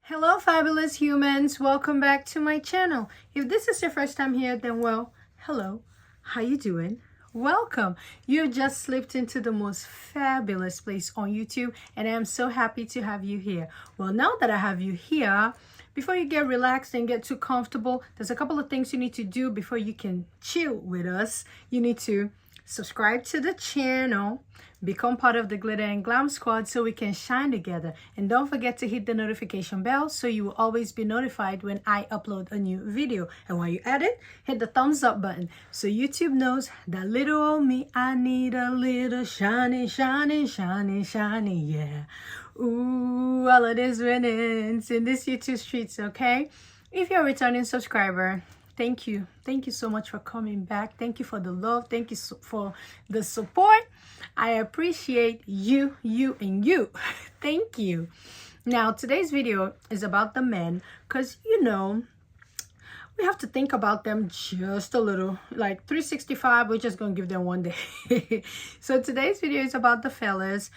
Hello fabulous humans, welcome back to my channel. If this is your first time here, then well, hello, how you doing? Welcome. You just slipped into the most fabulous place on YouTube, and I am so happy to have you here. Well, now that I have you here, before you get relaxed and get too comfortable, there's a couple of things you need to do before you can chill with us. You need to subscribe to the channel, become part of the Glitter and Glam Squad so we can shine together, and don't forget to hit the notification bell so you will always be notified when I upload a new video. And while you're at it, hit the thumbs up button so YouTube knows that little old me, I need a little shiny, shiny, shiny, shiny, yeah. Ooh, all of these winnings in this YouTube streets, okay? If you're a returning subscriber, thank you so much for coming back. Thank you for the love. Thank you for the support. I appreciate you and you. Thank you. Now today's video is about the men, because you know we have to think about them just a little, like 365. We're just gonna give them one day. So today's video is about the fellas.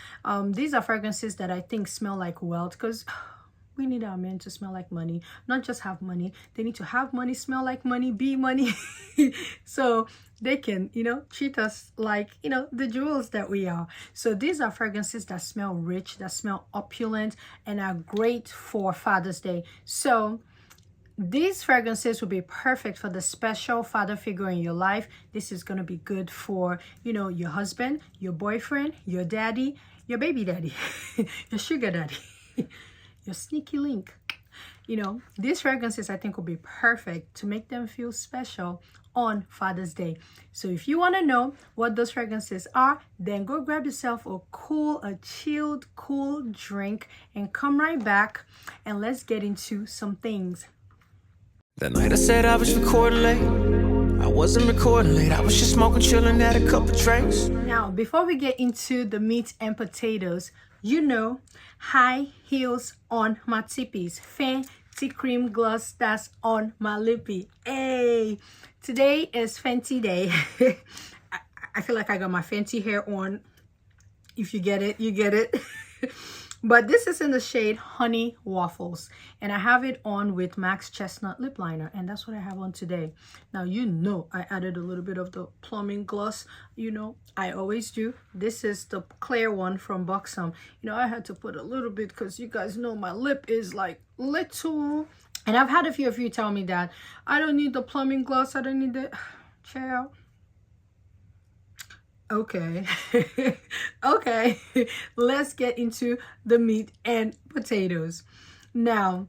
These are fragrances that I think smell like wealth, because we need our men to smell like money, not just have money. They need to have money, smell like money, be money. So they can, treat us like, the jewels that we are. So these are fragrances that smell rich, that smell opulent, and are great for Father's Day. So these fragrances will be perfect for the special father figure in your life. This is going to be good for, your husband, your boyfriend, your daddy, your baby daddy, your sugar daddy. Your sneaky link. These fragrances I think will be perfect to make them feel special on Father's Day. So if you want to know what those fragrances are, then go grab yourself a chilled, cool drink and come right back and let's get into some things. That night I said I was recording late. I wasn't recording late. I was just smoking, chilling, had a couple drinks. Now, before we get into the meat and potatoes, high heels on my tippies, fancy cream gloss that's on my lippy. Hey, today is Fenty Day. I feel like I got my Fenty hair on. If you get it, you get it. But this is in the shade Honey Waffles, and I have it on with Max Chestnut Lip Liner, and that's what I have on today. Now, I added a little bit of the plumbing gloss. I always do. This is the clear one from Buxom. I had to put a little bit because you guys know my lip is like little. And I've had a few of you tell me that I don't need the plumbing gloss. I don't need the... Child. Okay. Okay, let's get into the meat and potatoes. Now,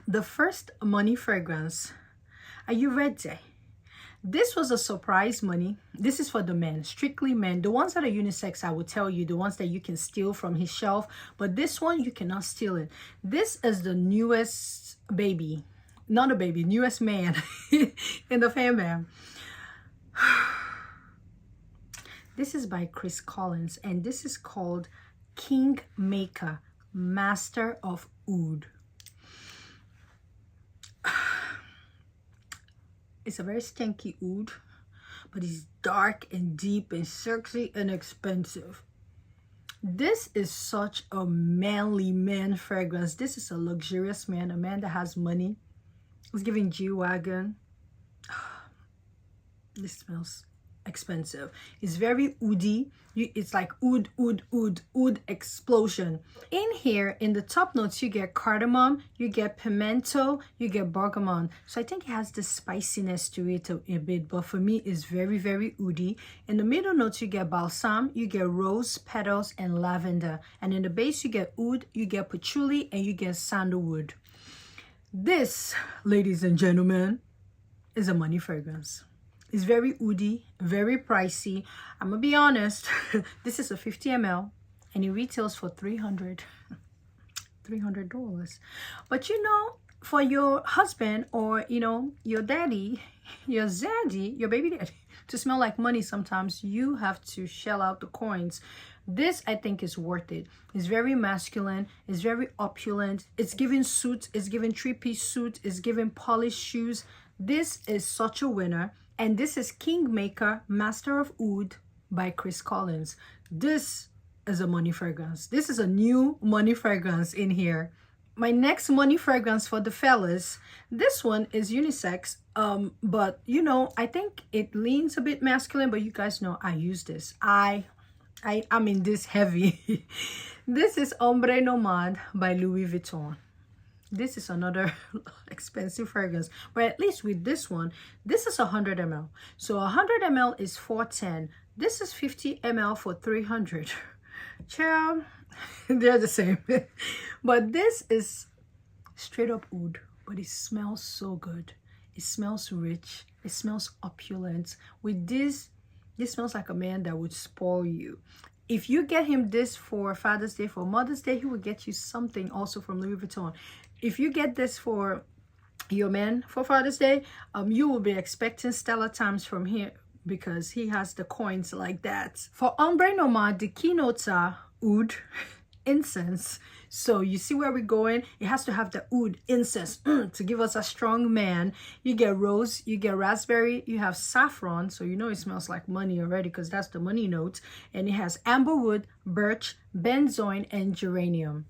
the first money fragrance. Are you ready? This was a surprise money. This is for the men, strictly men. The ones that are unisex, I will tell you, the ones that you can steal from his shelf. But this one, you cannot steal it. This is the newest baby. Not a baby, newest man in the fan band. This is by Chris Collins, and this is called King Maker, Master of Oud. It's a very stinky oud, but it's dark and deep and sexy and expensive. This is such a manly man fragrance. This is a luxurious man, a man that has money. It's giving G-Wagon. This smells expensive. It's very oody. It's like oud explosion. In here, in the top notes, you get cardamom, you get pimento, you get bergamot. So I think it has this spiciness to it a bit, but for me, it's very, very oody. In the middle notes, you get balsam, you get rose petals, and lavender. And in the base, you get oud, you get patchouli, and you get sandalwood. This, ladies and gentlemen, is a money fragrance. It's very oody, very pricey. I'm gonna be honest, this is a 50 ml and it retails for $300. But for your husband or your daddy, your zaddy, your baby daddy, to smell like money, sometimes you have to shell out the coins. This I think is worth it. It's very masculine, it's very opulent, it's giving suits, it's giving 3-piece suit, it's giving polished shoes. This is such a winner. And this is Kingmaker, Master of Oud by Chris Collins. This is a money fragrance. This is a new money fragrance in here. my next money fragrance for the fellas. This one is unisex, but you know, I think it leans a bit masculine, but you guys know I use this. I mean this heavy. This is Ombre Nomade by Louis Vuitton. This is another expensive fragrance, but at least with this one, this is 100 ml. So 100 ml is 410. This is 50 ml for 300. Child, they're the same. But this is straight up oud, but it smells so good. It smells rich. It smells opulent. With this smells like a man that would spoil you. If you get him this for Father's Day, for Mother's Day, he will get you something also from Louis Vuitton. If you get this for your man for Father's Day, you will be expecting stellar times from here because he has the coins like that. For Ombre Nomade, the keynotes are oud, incense. So you see where we're going? It has to have the oud, incense, to give us a strong man. You get rose, you get raspberry, you have saffron, so you know it smells like money already because that's the money note. And it has amberwood, birch, benzoin, and geranium.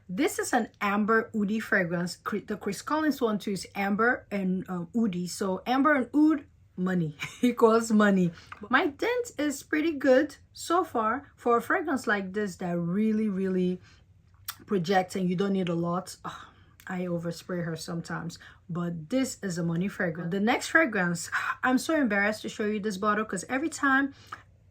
This is an amber oudy fragrance. The Chris Collins one too is amber and oudy. So amber and oud, money equals money. My dent is pretty good so far for a fragrance like this that really projects and you don't need a lot. Oh, I overspray her sometimes, but this is a money fragrance. The next fragrance, I'm so embarrassed to show you this bottle because every time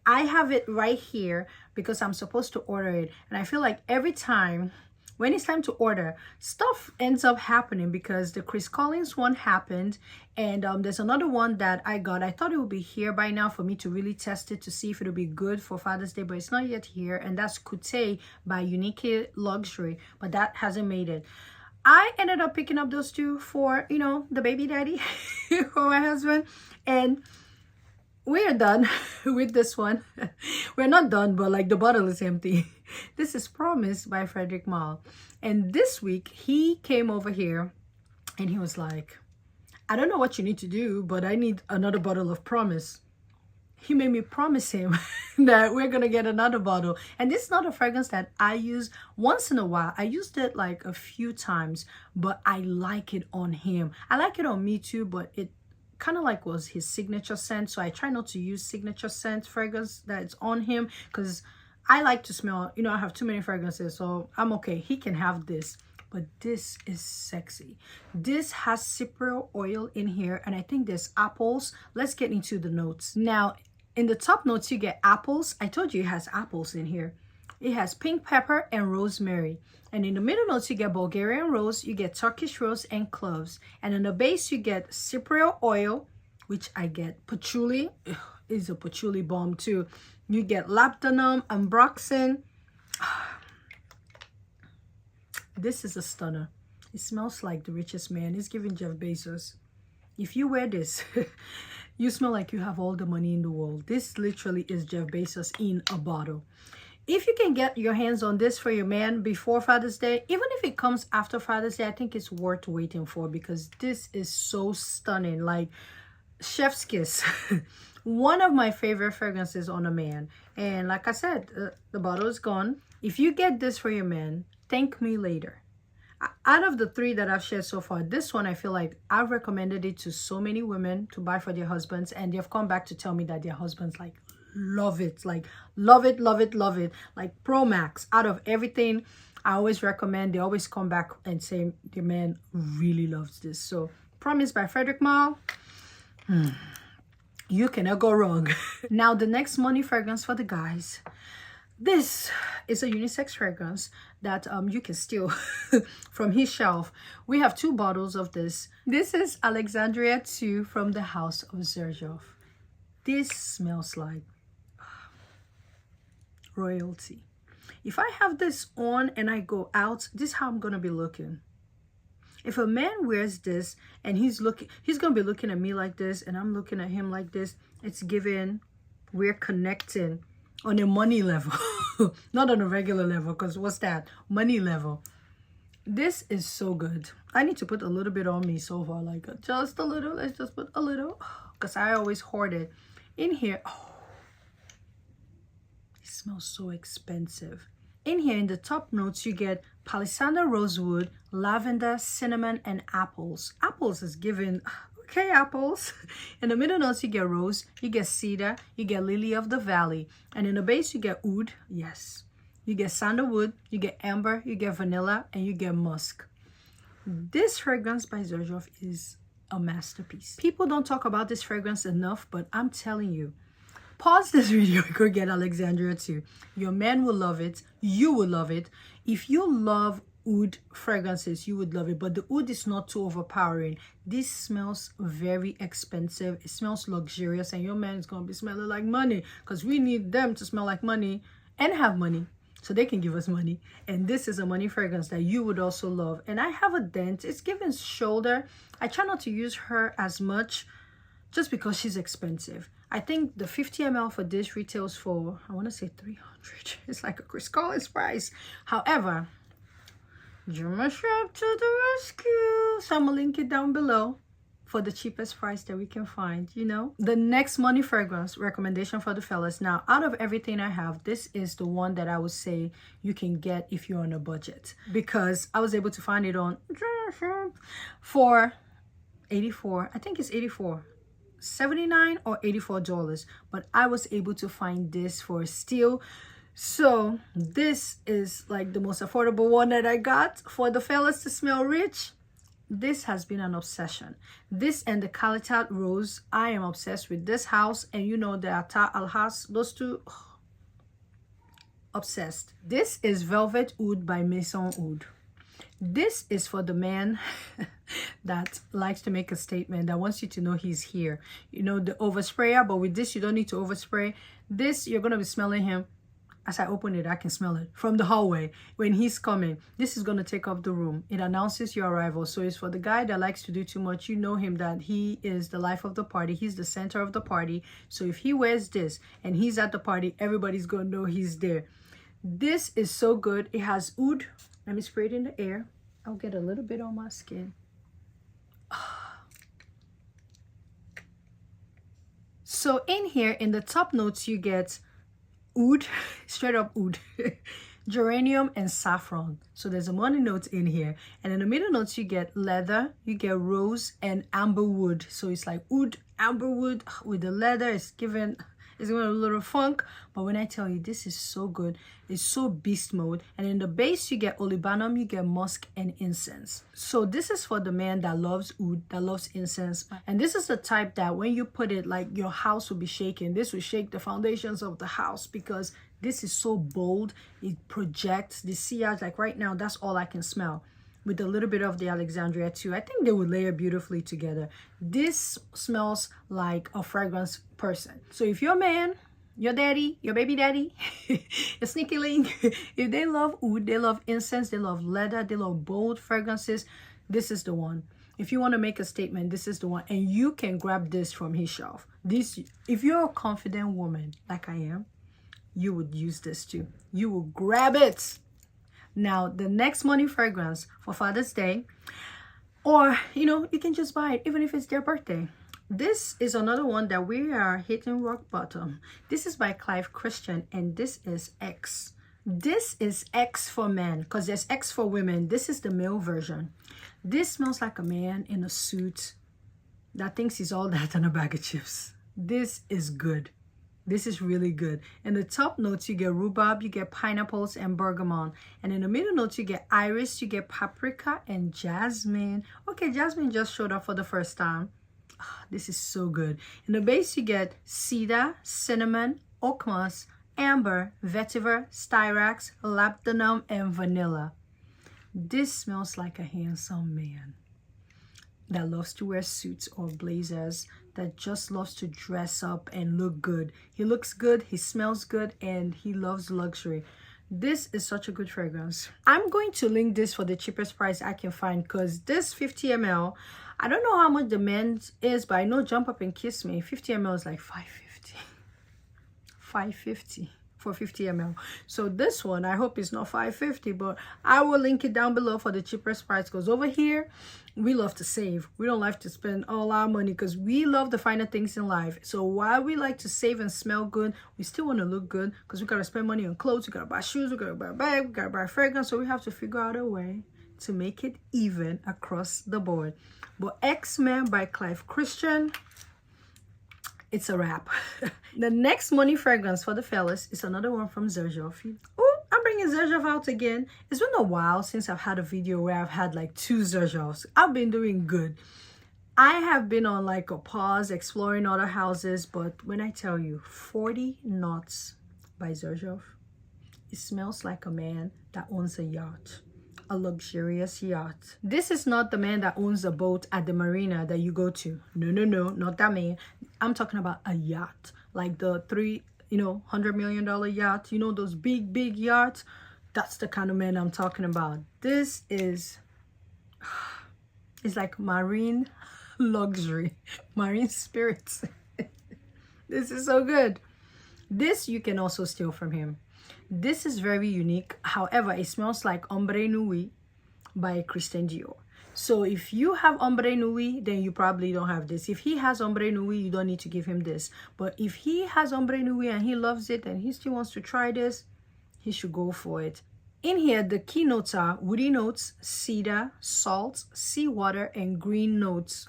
I have it right here because I'm supposed to order it, and I feel like every time when it's time to order, stuff ends up happening because the Chris Collins one happened, and there's another one that I got. I thought it would be here by now for me to really test it to see if it'll be good for Father's Day, but it's not yet here, and that's Coute by Unique Luxury, but that hasn't made it. I ended up picking up those two for, you know, the baby daddy, for my husband, and we're done with this one. We're not done, but like the bottle is empty. This is Promise by Frederic Malle. And this week he came over here and he was like, I don't know what you need to do, but I need another bottle of Promise. He made me promise him that we're gonna get another bottle. And this is not a fragrance that I use once in a while. I used it like a few times, but I like it on him. I like it on me too, but it kind of like was his signature scent, so I try not to use signature scent fragrance that's on him because I like to smell, you know, I have too many fragrances, so I'm okay. He can have this, but this is sexy. This has cypriol oil in here, and I think there's apples. Let's get into the notes. Now, in the top notes, you get apples. I told you it has apples in here. It has pink pepper and rosemary. And in the middle notes, you get Bulgarian rose, you get Turkish rose, and cloves. And in the base, you get cypriol oil, which I get patchouli. Ugh, is a patchouli bomb too. You get labdanum, ambroxan. This is a stunner. It smells like the richest man. It's giving Jeff Bezos. If you wear this, you smell like you have all the money in the world. This literally is Jeff Bezos in a bottle. If you can get your hands on this for your man before Father's Day, even if it comes after Father's Day, I think it's worth waiting for because this is so stunning. Like chef's kiss. One of my favorite fragrances on a man. And like I said, the bottle is gone. If you get this for your man, thank me later. Out of the three that I've shared so far, this one I feel like I've recommended it to so many women to buy for their husbands, and they've come back to tell me that their husbands like love it, like love it, like Pro Max. Out of everything I always recommend, they always come back and say their man really loves this. So Promise by Frederic Malle, you cannot go wrong. Now the next money fragrance for the guys. This is a unisex fragrance that you can steal from his shelf. We have two bottles of this. This is Alexandria 2 from the House of Xerjoff. This smells like royalty. If I have this on and I go out, this is how I'm gonna be looking. If a man wears this and he's gonna be looking at me like this and I'm looking at him like this, it's giving we're connecting on a money level. Not on a regular level, because what's that? Money level. This is so good. I need to put a little bit on me so far, like just a little. Let's just put a little, because I always hoard it in here. Oh, it smells so expensive. In here, in the top notes, you get palisandro rosewood, lavender, cinnamon, and apples. Apples is given, okay, apples. In the middle notes, you get rose, you get cedar, you get lily of the valley. And in the base, you get oud, yes. You get sandalwood, you get amber, you get vanilla, and you get musk. This fragrance by Xerjoff is a masterpiece. People don't talk about this fragrance enough, but I'm telling you, pause this video and go get Alexandria too. Your man will love it. You will love it. If you love oud fragrances, you would love it. But the oud is not too overpowering. This smells very expensive. It smells luxurious. And your man is going to be smelling like money. Because we need them to smell like money and have money. So they can give us money. And this is a money fragrance that you would also love. And I have a dent. It's given shoulder. I try not to use her as much just because she's expensive. I think the 50 ml for this retails for, I want to say 300. It's like a Chris Collins price. However, German shop to the rescue. So I'm going to link it down below for the cheapest price that we can find, you know. The next money fragrance recommendation for the fellas. Now, out of everything I have, this is the one that I would say you can get if you're on a budget. Because I was able to find it on for 84. I think it's 84. $79 or $84, but I was able to find this for a steal. So this is like the most affordable one that I got for the fellas to smell rich. This has been an obsession. This and the Calitat Rose, I am obsessed with this house, and you know the Ata Al Has, those two, obsessed. This is Velvet Oud by Maison Oud. This is for the man that likes to make a statement, that wants you to know he's here. You know, the oversprayer, but with this, you don't need to overspray. This, you're going to be smelling him. As I open it, I can smell it from the hallway when he's coming. This is going to take up the room. It announces your arrival. So it's for the guy that likes to do too much. You know him, that he is the life of the party. He's the center of the party. So if he wears this and he's at the party, everybody's going to know he's there. This is so good. It has oud. Let me spray it in the air. I'll get a little bit on my skin. So in here, in the top notes, you get oud, straight up oud, geranium, and saffron. So there's a money note in here. And in the middle notes, you get leather, you get rose, and amberwood. So it's like oud, amberwood with the leather. It's giving a little funk. But when I tell you, this is so good, it's so beast mode. And in the base, you get olibanum, you get musk, and incense. So this is for the man that loves oud, that loves incense. And this is the type that when you put it, like, your house will be shaking. This will shake the foundations of the house because this is so bold. It projects the sillage. Like right now, that's all I can smell. With a little bit of the Alexandria too. I think they would layer beautifully together. This smells like a fragrance person. So if your man, your daddy, your baby daddy, your sneaky link, if they love oud, they love incense, they love leather, they love bold fragrances, this is the one. If you want to make a statement, this is the one. And you can grab this from his shelf. This, if you're a confident woman like I am, you would use this too. You will grab it. Now, the next money fragrance for Father's Day, or, you know, you can just buy it even if it's their birthday. This is another one that we are hitting rock bottom. This is by Clive Christian, and this is X. This is X for men, because there's X for women. This is the male version. This smells like a man in a suit that thinks he's all that and a bag of chips. This is good. This is really good. In the top notes, you get rhubarb, you get pineapples, and bergamot. And in the middle notes, you get iris, you get paprika, and jasmine. Okay, jasmine just showed up for the first time. Oh, this is so good. In the base, you get cedar, cinnamon, oak moss, amber, vetiver, styrax, labdanum, and vanilla. This smells like a handsome man that loves to wear suits or blazers, that just loves to dress up and look good. He looks good, he smells good, and he loves luxury. This is such a good fragrance. I'm going to link this for the cheapest price I can find, because this 50 ml, I don't know how much the men's is, but I know Jump Up and Kiss Me, 50 ml is like $5.50. $5.50 for 50 ml. So this one, I hope it's not $5.50, but I will link it down below for the cheapest price, because over here we love to save. We don't like to spend all our money because we love the finer things in life. So while we like to save and smell good, we still want to look good, because we got to spend money on clothes, we got to buy shoes, we got to buy a bag, we got to buy fragrance. So we have to figure out a way to make it even across the board. But X-Men by Clive Christian, it's a wrap. The next money fragrance for the fellas is another one from Xerjoff. Oh, I'm bringing Xerjoff out again. It's been a while since I've had a video where I've had like 2 Xerjoffs. I've been doing good. I have been on like a pause exploring other houses, but when I tell you 40 Knots by Xerjoff, it smells like a man that owns a yacht. A luxurious yacht. This is not the man that owns a boat at the marina that you go to. No, not that man. I'm talking about a yacht, like the $100 million yacht. You know, those big yachts. That's the kind of man I'm talking about. This is, it's like marine luxury, marine spirits. This is so good. This you can also steal from him. This is very unique. However, it smells like Ombre Nuit by Christian Dior. So if you have Ombre Nuit, then you probably don't have this. If he has Ombre Nuit, you don't need to give him this. But if he has Ombre Nuit and he loves it and he still wants to try this, he should go for it. In here, the key notes are woody notes, cedar, salt, seawater, and green notes.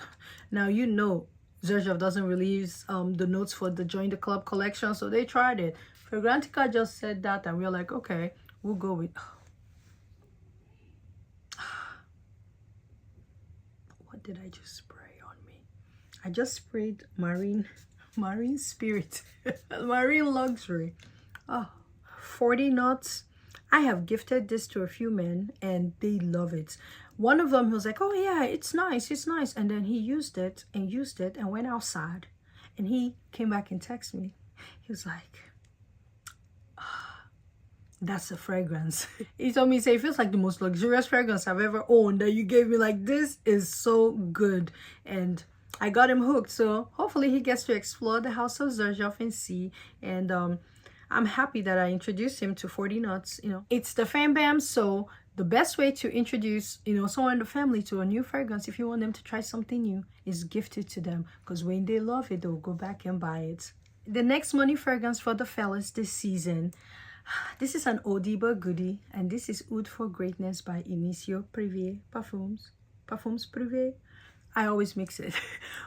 Now, you know, Xerjoff doesn't release the notes for the Join the Club collection, so they tried it. Fragrantica just said that, and we're like, okay, we'll go with... What did I just spray on me? I just sprayed marine spirit, marine luxury. Oh, 40 Knots. I have gifted this to a few men, and they love it. One of them, he was like, oh yeah, it's nice, it's nice. And then he used it and went outside. And he came back and texted me. He was like, that's a fragrance. He told me, say, it feels like the most luxurious fragrance I've ever owned that you gave me. Like, this is so good. And I got him hooked. So hopefully he gets to explore the house of Xerjoff and see. And I'm happy that I introduced him to 40 Knots. You know, it's the Fam Bam. So the best way to introduce, someone in the family to a new fragrance, if you want them to try something new, is gift it to them. Because when they love it, they'll go back and buy it. The next money fragrance for the fellas this season, this is an oldie but goodie, and this is Oud for Greatness by Initio Privé Parfums Privé. I always mix it.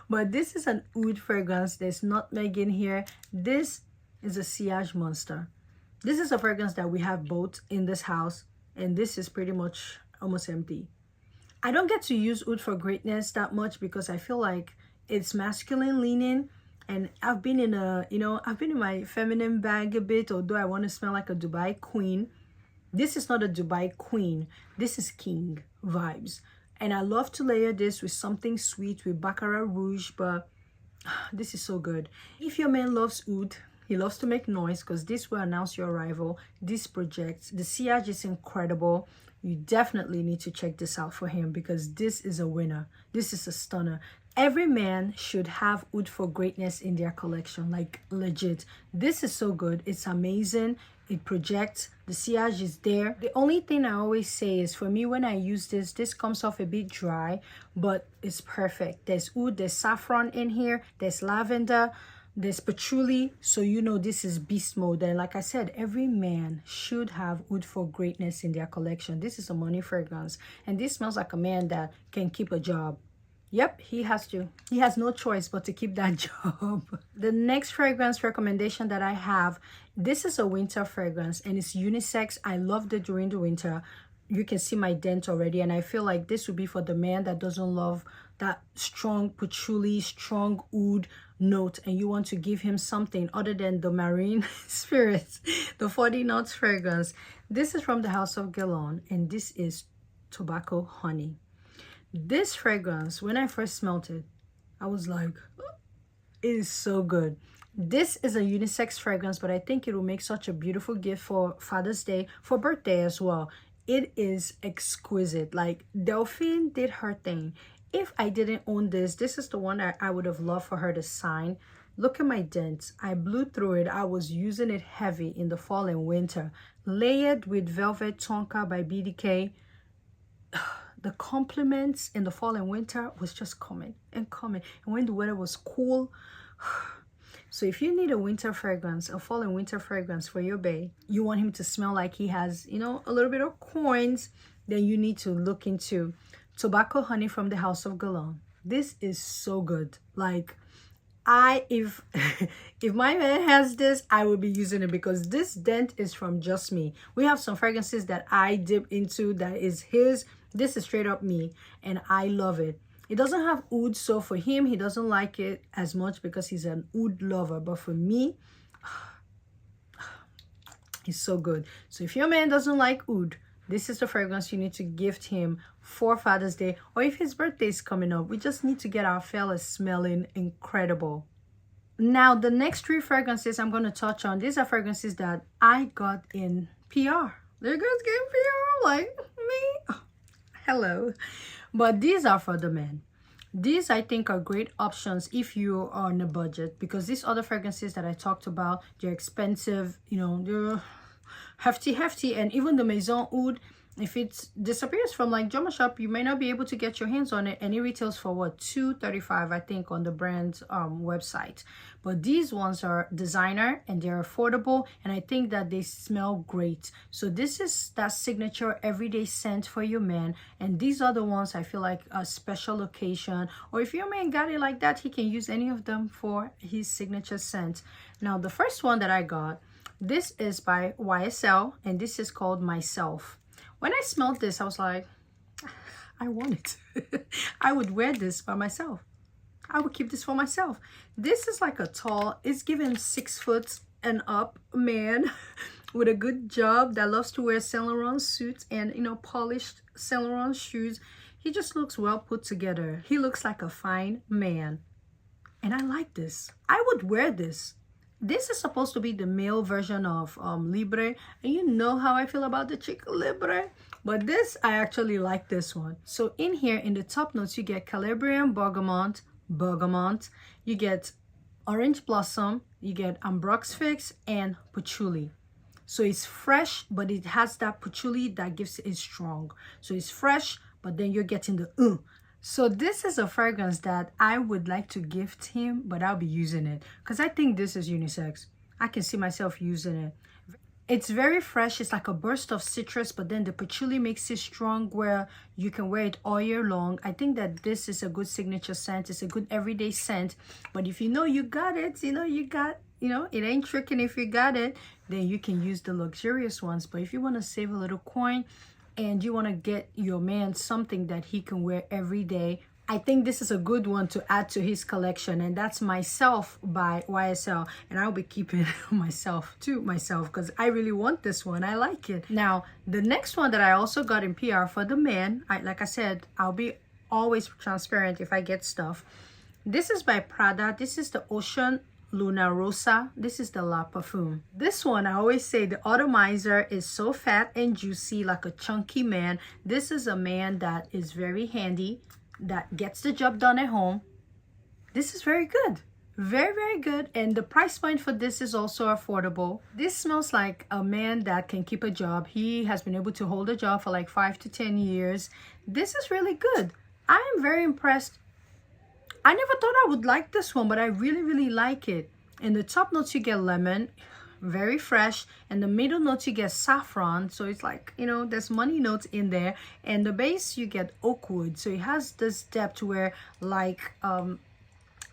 But this is an oud fragrance. There's nutmeg in here. This is a sillage monster. This is a fragrance that we have both in this house, and this is pretty much almost empty. I don't get to use Oud for Greatness that much because I feel like it's masculine leaning. And I've been in my feminine bag a bit, although I want to smell like a Dubai queen. This is not a Dubai queen. This is king vibes. And I love to layer this with something sweet with Baccarat Rouge, but this is so good. If your man loves oud, he loves to make noise, because this will announce your arrival. This projects. The sillage is incredible. You definitely need to check this out for him, because this is a winner. This is a stunner. Every man should have Oud for Greatness in their collection, like legit. This is so good. It's amazing. It projects. The sillage is there. The only thing I always say is, for me, when I use this comes off a bit dry, but it's perfect. There's oud, there's saffron in here, there's lavender, there's patchouli, so you know this is beast mode. And like I said, every man should have Oud for Greatness in their collection. This is a money fragrance, and this smells like a man that can keep a job. Yep, he has to. He has no choice but to keep that job. The next fragrance recommendation that I have, this is a winter fragrance, and it's unisex. I loved it during the winter. You can see my dent already, and I feel like this would be for the man that doesn't love that strong patchouli, strong oud note, and you want to give him something other than the marine spirits. The 40 Knots fragrance. This is from the House of Guerlain, and this is Tobacco Honey. This fragrance, when I first smelled it, I was like, it is so good. This is a unisex fragrance, but I think it will make such a beautiful gift for Father's Day, for birthday as well. It is exquisite. Like, Delphine did her thing. If I didn't own this, this is the one that I would have loved for her to sign. Look at my dents. I blew through it. I was using it heavy in the fall and winter. Layered with Velvet Tonka by BDK. The compliments in the fall and winter was just coming and coming. And when the weather was cool. So if you need a winter fragrance, a fall and winter fragrance for your bae, you want him to smell like he has, you know, a little bit of coins, then you need to look into Tobacco Honey from the House of Galan. This is so good. Like, if my man has this, I will be using it, because this dent is from Just Me. We have some fragrances that I dip into that is his. This is straight up me, and I love it. It doesn't have oud, so for him, he doesn't like it as much because he's an oud lover. But for me, it's so good. So if your man doesn't like oud, this is the fragrance you need to gift him for Father's Day, or if his birthday is coming up. We just need to get our fellas smelling incredible. Now, the next 3 fragrances I'm going to touch on, these are fragrances that I got in PR. They're guys getting PR like me. Oh, hello. But these are for the men. These, I think, are great options if you are on a budget, because these other fragrances that I talked about, they're expensive, you know, they're hefty, and even the Maison Oud, if it disappears from like Joma Shop, you may not be able to get your hands on it, and it retails for what, $235, I think, on the brand's website. But these ones are designer and they're affordable, and I think that they smell great. So this is that signature everyday scent for your man, and these are the ones I feel like a special occasion, or if your man got it like that, he can use any of them for his signature scent. Now, the first one that I got, this is by YSL, and this is called Myself. When I smelled this, I was like, I want it. I would wear this by myself. I would keep this for myself. This is like a tall, it's given 6 foot and up man with a good job that loves to wear Saint Laurent suits and, you know, polished Saint Laurent shoes. He just looks well put together. He looks like a fine man. And I like this. I would wear this. This is supposed to be the male version of Libre, and you know how I feel about the Chico Libre, but this, I actually like this one. So in here, in the top notes, you get Calabrian bergamot, you get orange blossom, you get Ambrox Fix, and patchouli. So it's fresh, but it has that patchouli that gives it strong. So it's fresh, but then you're getting the So this is a fragrance that I would like to gift him, but I'll be using it because I think this is unisex. I can see myself using it. It's very fresh. It's like a burst of citrus, but then the patchouli makes it strong where you can wear it all year long. I think that this is a good signature scent. It's a good everyday scent. But if you know you got it, it ain't tricking if you got it, then you can use the luxurious ones. But if you want to save a little coin, and you want to get your man something that he can wear every day, I think this is a good one to add to his collection, and that's Myself by YSL. And I'll be keeping myself because I really want this one. I like it. Now, the next one that I also got in PR for the man, like I said, I'll be always transparent if I get stuff. This is by Prada. This is the Ocean Luna Rosa. This is the La Parfum. This one, I always say the atomizer is so fat and juicy, like a chunky man. This is a man that is very handy, that gets the job done at home. This is very good. Very, very good. And the price point for this is also affordable. This smells like a man that can keep a job. He has been able to hold a job for like 5 to 10 years. This is really good. I am very impressed. I never thought I would like this one, but I really, really like it. In the top notes, you get lemon, very fresh. And the middle notes, you get saffron. So it's like, there's money notes in there. And the base, you get oak wood. So it has this depth where, like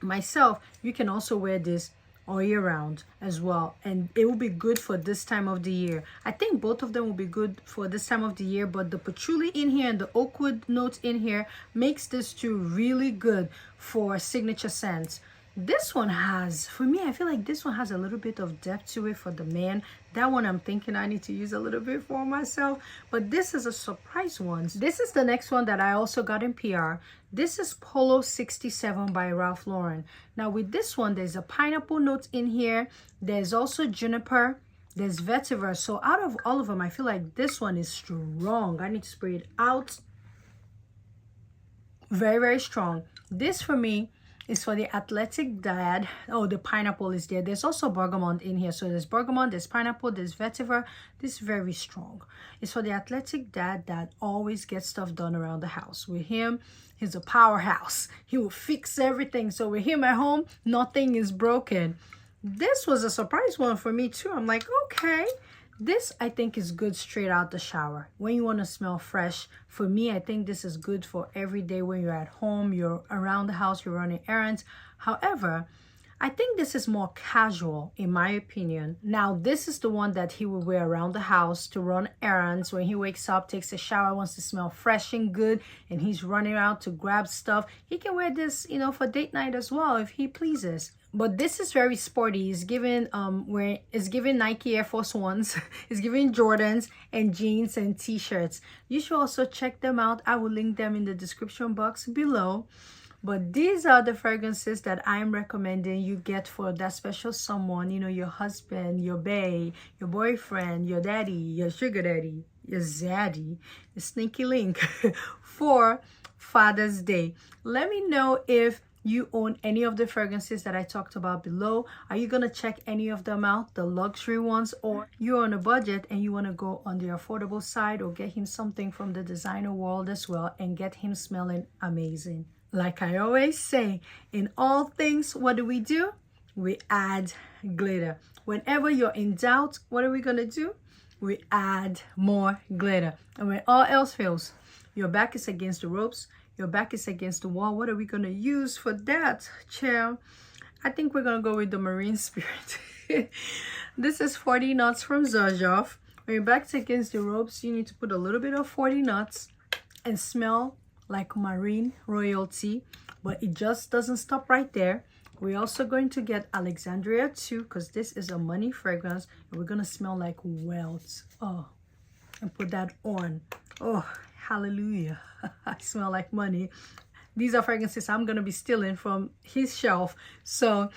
myself, you can also wear this all year round as well, and it will be good for this time of the year. I think both of them will be good for this time of the year, but the patchouli in here and the oak wood notes in here makes this two really good for signature scents. This one has, for me, I feel like this one has a little bit of depth to it for the man. That one I'm thinking I need to use a little bit for myself, but this is a surprise one. This is the next one that I also got in PR. This is Polo 67 by Ralph Lauren. Now with this one, there's a pineapple note in here. There's also juniper. There's vetiver. So out of all of them, I feel like this one is strong. I need to spray it out. Very, very strong. This for me is for the athletic dad. Oh, the pineapple is there. There's also bergamot in here. So there's bergamot, there's pineapple, there's vetiver. This is very strong. It's for the athletic dad that always gets stuff done around the house. With him, he's a powerhouse. He will fix everything. So with him at home, nothing is broken. This was a surprise one for me too. I'm like, okay. This, I think, is good straight out the shower. When you want to smell fresh, for me, I think this is good for every day when you're at home, you're around the house, you're running errands. However, I think this is more casual, in my opinion. Now, this is the one that he will wear around the house to run errands. When he wakes up, takes a shower, wants to smell fresh and good, and he's running out to grab stuff. He can wear this, you know, for date night as well, if he pleases. But this is very sporty. It's given Nike Air Force Ones, it's giving Jordans and jeans and t-shirts. You should also check them out. I will link them in the description box below. But these are the fragrances that I'm recommending you get for that special someone, you know, your husband, your bae, your boyfriend, your daddy, your sugar daddy, your zaddy, your sneaky link for Father's Day. Let me know if you own any of the fragrances that I talked about below. Are you gonna check any of them out, the luxury ones, or you're on a budget and you want to go on the affordable side, or get him something from the designer world as well and get him smelling amazing? Like I always say, in all things, what do? We add glitter. Whenever you're in doubt, what are we gonna do? We add more glitter. And when all else fails, your back is against the ropes, your back is against the wall, what are we going to use for that, child? I think we're going to go with the Marine Spirit. This is 40 Nuts from Zerjoff. When your back's against the ropes, you need to put a little bit of 40 Nuts and smell like marine royalty. But it just doesn't stop right there. We're also going to get Alexandria too, because this is a money fragrance. And we're going to smell like wealth. Oh, and put that on. Oh, hallelujah. I smell like money. These are fragrances I'm going to be stealing from his shelf. So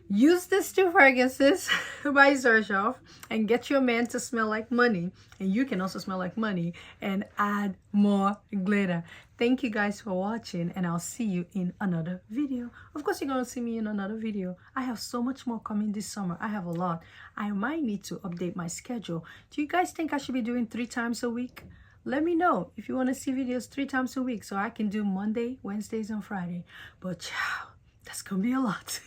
use these two fragrances by Zerjoff and get your man to smell like money. And you can also smell like money and add more glitter. Thank you guys for watching, and I'll see you in another video. Of course, you're going to see me in another video. I have so much more coming this summer. I have a lot. I might need to update my schedule. Do you guys think I should be doing 3 times a week? Let me know if you want to see videos 3 times a week so I can do Monday, Wednesdays, and Friday. But ciao, that's going to be a lot.